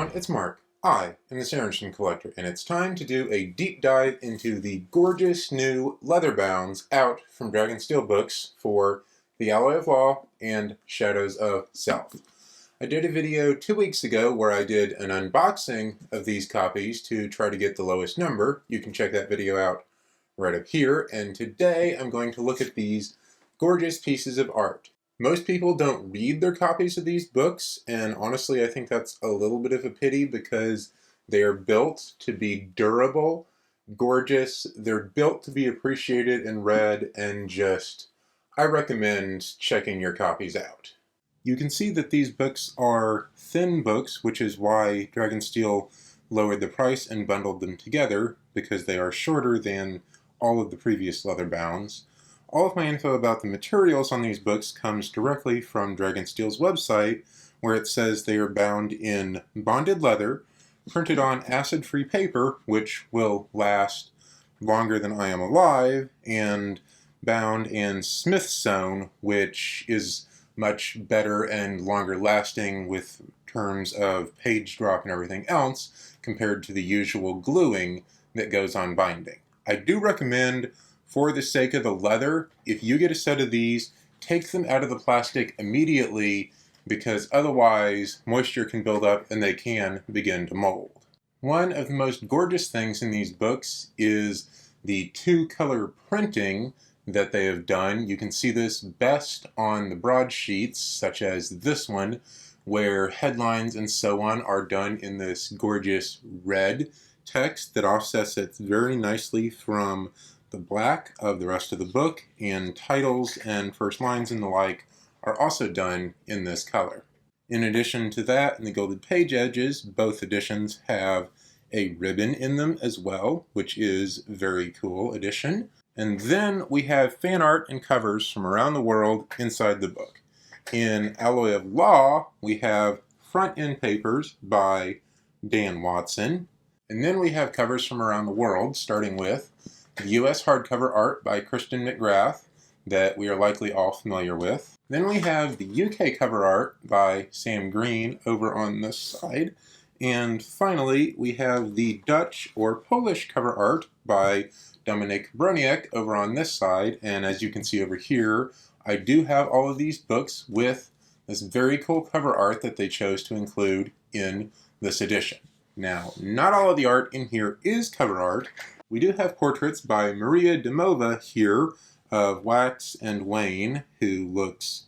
everyone, it's Mark. I am the Sanderson Collector, and it's time to do a deep dive into the gorgeous new Leatherbounds out from Dragonsteel Books for The Alloy of Law and Shadows of Self. I did a video 2 weeks ago where I did an unboxing of these copies to try to get the lowest number. You can check that video out right up here, and today I'm going to look at these gorgeous pieces of art. Most people don't read their copies of these books, and honestly I think that's a little bit of a pity because they are built to be durable, gorgeous, they're built to be appreciated and read, and I recommend checking your copies out. You can see that these books are thin books, which is why Dragonsteel lowered the price and bundled them together, because they are shorter than all of the previous Leatherbounds. All of my info about the materials on these books comes directly from Dragonsteel's website, where it says they are bound in bonded leather, printed on acid-free paper, which will last longer than I am alive, and bound in smith sewn, which is much better and longer lasting with terms of page drop and everything else, compared to the usual gluing that goes on binding. I do recommend, for the sake of the leather, if you get a set of these, take them out of the plastic immediately, because otherwise moisture can build up and they can begin to mold. One of the most gorgeous things in these books is the two-color printing that they have done. You can see this best on the broadsheets, such as this one, where headlines and so on are done in this gorgeous red text that offsets it very nicely from the black of the rest of the book, and titles and first lines and the like are also done in this color. In addition to that, in the gilded page edges, both editions have a ribbon in them as well, which is a very cool addition. And then we have fan art and covers from around the world inside the book. In Alloy of Law, we have front end papers by Dan Watson, and then we have covers from around the world, starting with the US hardcover art by Kristen McGrath that we are likely all familiar with. Then we have the UK cover art by Sam Green over on this side. And finally, we have the Dutch or Polish cover art by Dominik Broniek over on this side. And as you can see over here, I do have all of these books with this very cool cover art that they chose to include in this edition. Now, not all of the art in here is cover art. We do have portraits by Maria Dimova here of Wax and Wayne, who looks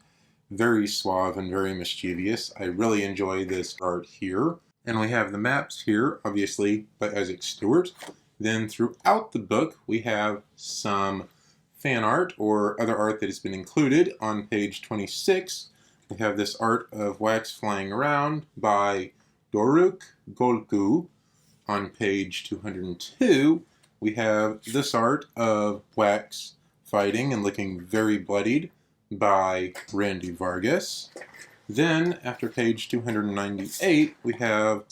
very suave and very mischievous. I really enjoy this art here. And we have the maps here, obviously, by Isaac Stewart. Then throughout the book, we have some fan art or other art that has been included. On page 26, we have this art of Wax flying around by Doruk Golcu. On page 202, we have this art of Wax fighting and looking very bloodied by Randy Vargas. Then, after page 298, we have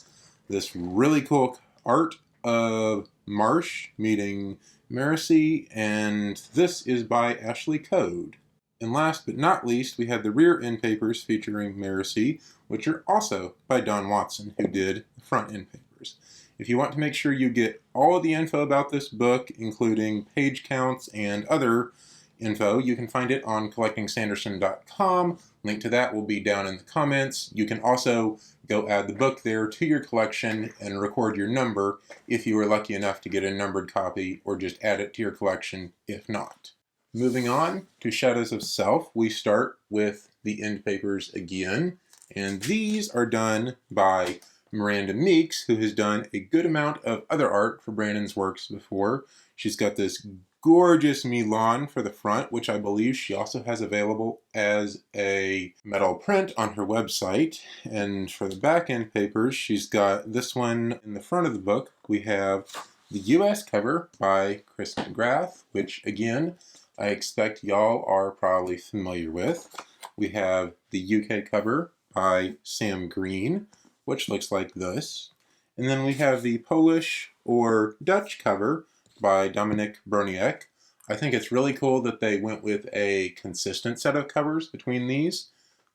this really cool art of Marsh meeting Marcy, and this is by Ashley Coad. And last but not least, we have the rear end papers featuring Marcy, which are also by Don Watson, who did the front end papers. If you want to make sure you get all of the info about this book, including page counts and other info, you can find it on collectingsanderson.com. Link to that will be down in the comments. You can also go add the book there to your collection and record your number if you were lucky enough to get a numbered copy, or just add it to your collection if not. Moving on to Shadows of Self, we start with the end papers again, and these are done by Miranda Meeks, who has done a good amount of other art for Brandon's works before. She's got this gorgeous Milan for the front, which I believe she also has available as a metal print on her website. And for the back end papers, she's got this one in the front of the book. We have the US cover by Chris McGrath, which again, I expect y'all are probably familiar with. We have the UK cover by Sam Green, which looks like this. And then we have the Polish or Dutch cover by Dominik Broniek. I think it's really cool that they went with a consistent set of covers between these.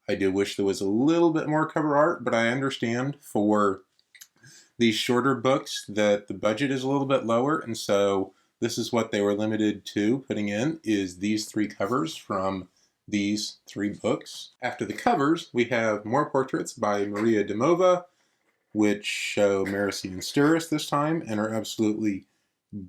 I do wish there was a little bit more cover art, but I understand for these shorter books that the budget is a little bit lower, and so this is what they were limited to putting in, is these 3 covers from these 3 books. After the covers, we have more portraits by Maria Dimova, which show Marcy and Steris this time and are absolutely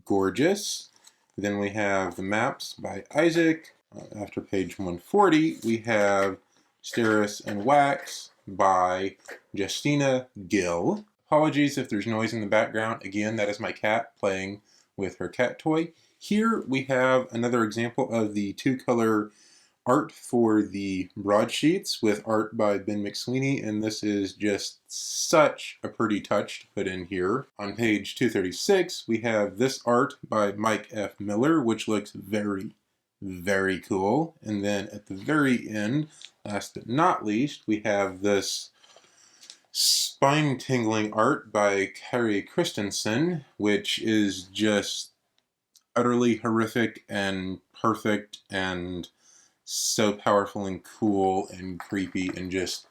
gorgeous. Then we have the maps by Isaac. After page 140, we have Steris and Wax by Justyna Gil. Apologies if there's noise in the background. Again, that is my cat playing with her cat toy. Here we have another example of the 2-color art for the broadsheets with art by Ben McSweeney, and this is just such a pretty touch to put in here. On page 236, we have this art by Mike F. Miller, which looks very, very cool. And then at the very end, last but not least, we have this spine-tingling art by Käri Christensen, which is just utterly horrific and perfect and so powerful and cool and creepy, and just,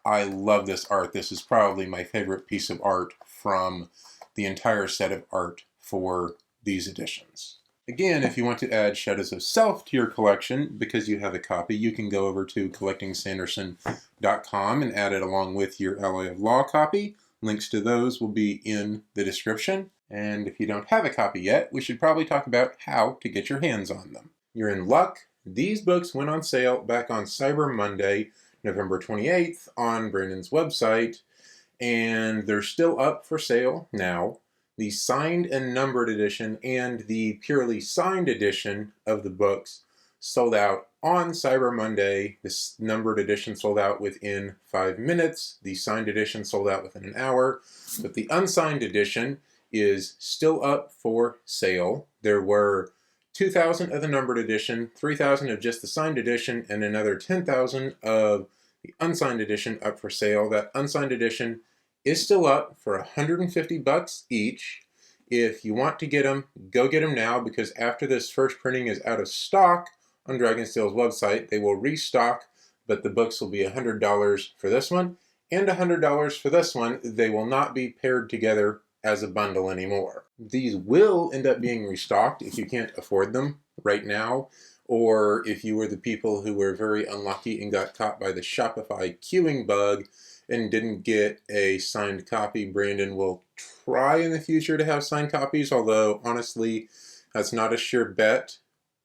I love this art. This is probably my favorite piece of art from the entire set of art for these editions. Again, if you want to add Shadows of Self to your collection because you have a copy, you can go over to collectingsanderson.com and add it along with your Alloy of Law copy. Links to those will be in the description. And if you don't have a copy yet, we should probably talk about how to get your hands on them. You're in luck. These books went on sale back on Cyber Monday, November 28th on Brandon's website, and they're still up for sale now. The signed and numbered edition and the purely signed edition of the books sold out on Cyber Monday. This numbered edition sold out within 5 minutes. The signed edition sold out within an hour, but the unsigned edition is still up for sale. There were 2,000 of the numbered edition, 3,000 of just the signed edition, and another 10,000 of the unsigned edition up for sale. That unsigned edition is still up for $150 each. If you want to get them, go get them now, because after this first printing is out of stock on Dragonsteel's website, they will restock, but the books will be $100 for this one and $100 for this one. They will not be paired together as a bundle anymore. These will end up being restocked if you can't afford them right now, or if you were the people who were very unlucky and got caught by the Shopify queuing bug and didn't get a signed copy. Brandon will try in the future to have signed copies, although honestly that's not a sure bet,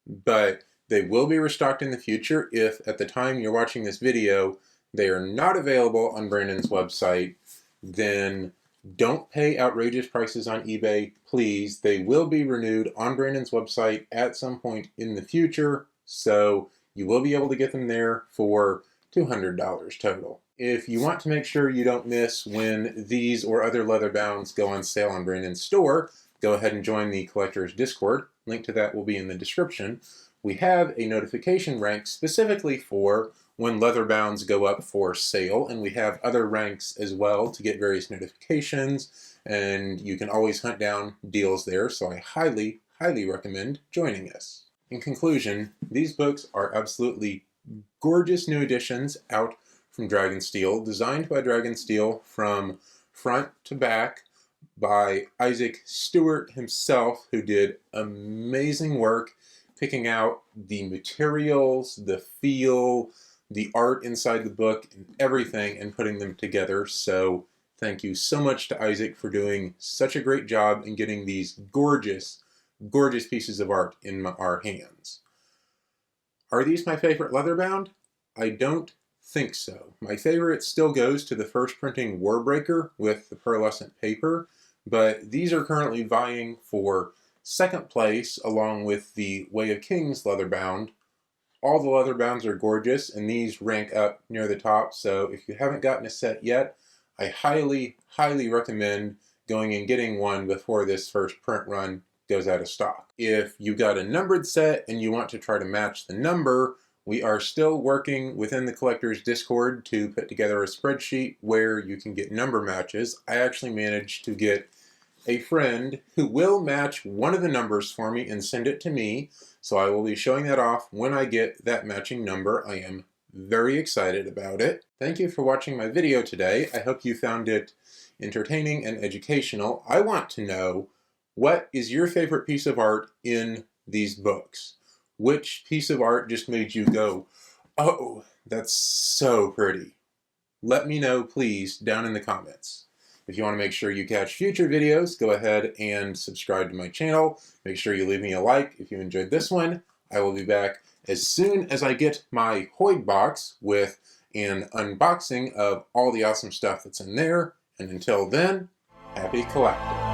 but they will be restocked in the future if at the time you're watching this video they are not available on Brandon's website. Then don't pay outrageous prices on eBay, please. They will be renewed on Brandon's website at some point in the future, so you will be able to get them there for $200 total. If you want to make sure you don't miss when these or other Leatherbounds go on sale on Brandon's store, go ahead and join the Collector's Discord. Link to that will be in the description. We have a notification rank specifically for when Leatherbounds go up for sale, and we have other ranks as well to get various notifications, and you can always hunt down deals there, so I highly, highly recommend joining us. In conclusion, these books are absolutely gorgeous new editions out from Dragonsteel, designed by Dragonsteel from front to back by Isaac Stewart himself, who did amazing work picking out the materials, the feel, the art inside the book, and everything, and putting them together. So thank you so much to Isaac for doing such a great job in getting these gorgeous, gorgeous pieces of art in our hands. Are these my favorite Leatherbound? I don't think so. My favorite still goes to the first printing Warbreaker with the pearlescent paper, but these are currently vying for second place along with the Way of Kings Leatherbound. All the Leatherbounds are gorgeous, and these rank up near the top, so if you haven't gotten a set yet, I highly, highly recommend going and getting one before this first print run goes out of stock. If you got a numbered set and you want to try to match the number, we are still working within the Collector's Discord to put together a spreadsheet where you can get number matches. I actually managed to get a friend who will match one of the numbers for me and send it to me, so I will be showing that off when I get that matching number. I am very excited about it. Thank you for watching my video today. I hope you found it entertaining and educational. I want to know, what is your favorite piece of art in these books? Which piece of art just made you go, oh, that's so pretty? Let me know, please, down in the comments. If you want to make sure you catch future videos, go ahead and subscribe to my channel. Make sure you leave me a like if you enjoyed this one. I will be back as soon as I get my Coad box with an unboxing of all the awesome stuff that's in there. And until then, happy collecting.